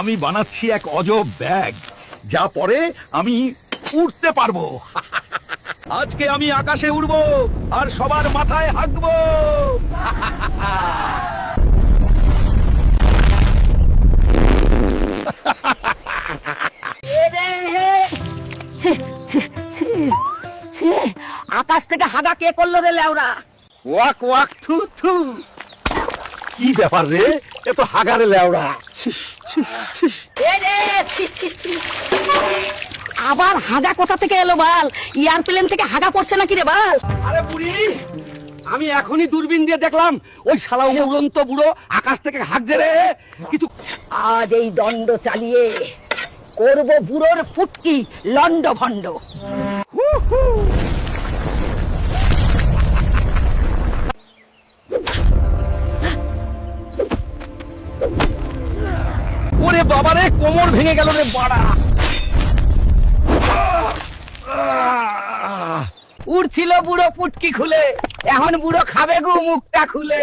আমি বানাচ্ছি এক অজব ব্যাগ, যা পরে আমি উড়তে পারবো। আজকে আমি আকাশে উড়বো আর সবার মাথায় হাঁকবো। আকাশ থেকে হাগা কে করলো রে লেওরা? ওয়াক ওয়াক থু থু। কি ব্যাপার রে, এ তো হাগারে লেওড়া। আবার হাগা কোথা থেকে এলো বাল? এয়ারপ্লেন থেকে হাগা পড়ছে নাকি রে বাল? আরে বুড়ি, আমি এখনই দূরবীন দিয়ে দেখলাম ওই শালা উড়ন্ত বুড়ো আকাশ থেকে হাঁকছে রে। কিছু আজ এই দণ্ড চালিয়ে করব বুড়োর ফুটকি লন্ড ভন্ড। ওরে বাবারে, কোমর ভেঙে গেল রে বাড়া। উড়ছিল বুড়ো পুটকি খুলে, এখন বুড়ো খাবে গো মুখটা খুলে।